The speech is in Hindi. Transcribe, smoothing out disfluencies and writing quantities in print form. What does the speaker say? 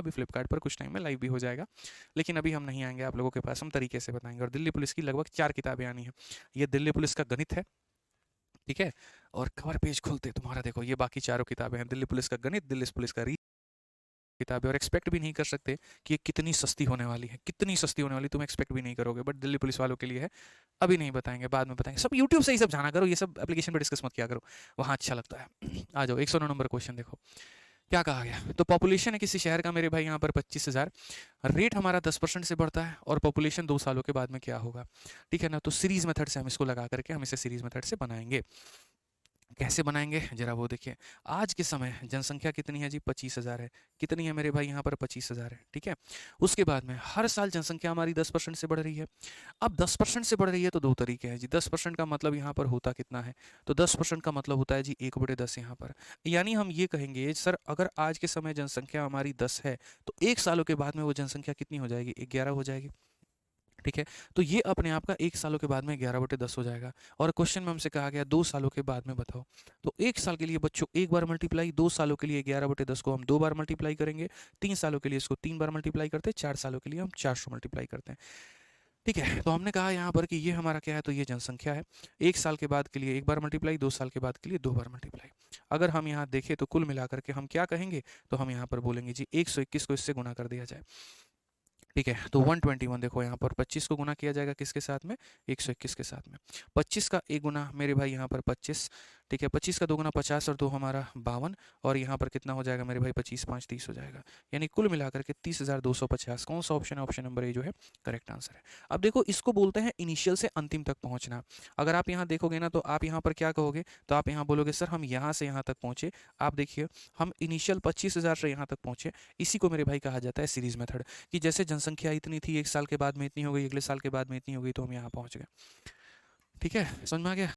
अभी फ्लिपकार्ट पर कुछ टाइम में लाइव भी हो जाएगा, लेकिन अभी हम नहीं आएंगे आप लोगों के पास, हम तरीके से बताएंगे। और दिल्ली पुलिस की लगभग 4 किताबें आनी है। ये दिल्ली पुलिस का गणित है, ठीक है। और कवर पेज खोलते तुम्हारा देखो, ये बाकी चारों किताबें हैं, दिल्ली पुलिस का गणित, दिल्ली पुलिस का किताबें। और एक्सपेक्ट भी नहीं कर सकते कि ये कितनी सस्ती होने वाली है, कितनी सस्ती होने वाली तुम एक्सपेक्ट भी नहीं करोगे, बट दिल्ली पुलिस वालों के लिए है। अभी नहीं बताएंगे, बाद में बताएंगे। सब यूट्यूब से ही सब जाना करो, ये सब एप्लीकेशन पर डिस्कस मत किया करो, वहाँ अच्छा लगता है। आ जाओ 109 नंबर क्वेश्चन देखो क्या कहा गया। तो पॉपुलेशन है किसी शहर का मेरे भाई यहाँ पर 25,000, रेट हमारा 10% से बढ़ता है, और पॉपुलेशन 2 सालों के बाद में क्या होगा, ठीक है ना। तो सीरीज मेथड से हम इसको लगा करके हम इसे सीरीज मेथड से बनाएंगे। कैसे बनाएंगे जरा वो देखिए। आज के समय जनसंख्या कितनी है जी, 25,000 है। कितनी है मेरे भाई यहाँ पर, 25,000 है, ठीक है। उसके बाद में हर साल जनसंख्या हमारी 10% से बढ़ रही है। अब 10% से बढ़ रही है तो दो तरीके हैं जी। 10% का मतलब यहाँ पर होता कितना है, तो 10% का मतलब होता है जी 1/10 यहाँ पर। यानी हम ये कहेंगे सर, अगर आज के समय जनसंख्या हमारी 10 है, तो 1 सालों के बाद में वो जनसंख्या कितनी हो जाएगी, 11 हो जाएगी, ठीक है। तो ये अपने आप का 1 सालों के बाद में 11/10 हो जाएगा। और क्वेश्चन में हमसे कहा गया 2 सालों के बाद में बताओ। तो 1 साल के लिए बच्चों एक बार मल्टीप्लाई, 2 सालों के लिए 11/10 को हम 2 बार मल्टीप्लाई करेंगे, 3 सालों के लिए इसको 3 बार मल्टीप्लाई करते हैं, 4 सालों के लिए हम 400 मल्टीप्लाई करते हैं, ठीक है। तो हमने कहा यहाँ पर कि ये हमारा क्या है, तो ये जनसंख्या है। 1 साल के बाद के लिए 1 बार मल्टीप्लाई, 2 साल के बाद के लिए 2 बार मल्टीप्लाई। अगर हम यहाँ देखें तो कुल मिलाकर के हम क्या कहेंगे, तो हम यहाँ पर बोलेंगे जी 121 को इससे गुना कर दिया जाए, ठीक है। तो 121 देखो यहाँ पर 25 को गुना किया जाएगा किसके साथ में, 121 के साथ में। 25 का एक गुना मेरे भाई यहाँ पर 25, ठीक है। 25 का 2 गुना 50 और 2 हमारा 52, और यहाँ पर कितना हो जाएगा मेरे भाई, 25 5 30 हो जाएगा। यानी कुल मिलाकर के 30,250। कौन सा ऑप्शन है, ऑप्शन नंबर ए जो है करेक्ट आंसर है। अब देखो इसको बोलते हैं इनिशियल से अंतिम तक पहुँचना। अगर आप यहाँ देखोगे ना, तो आप यहाँ पर क्या कहोगे, तो आप यहाँ बोलोगे सर हम यहाँ से यहाँ तक पहुँचे। आप देखिए हम इनिशियल 25,000 से यहाँ तक पहुँचे, इसी को मेरे भाई कहा जाता है सीरीज मेथड। कि जैसे जनसंख्या इतनी थी, 1 साल के बाद में इतनी हो गई, अगले साल के बाद में इतनी हो गई, तो हम यहाँ पहुँच गए, ठीक है। समझ में आ गया।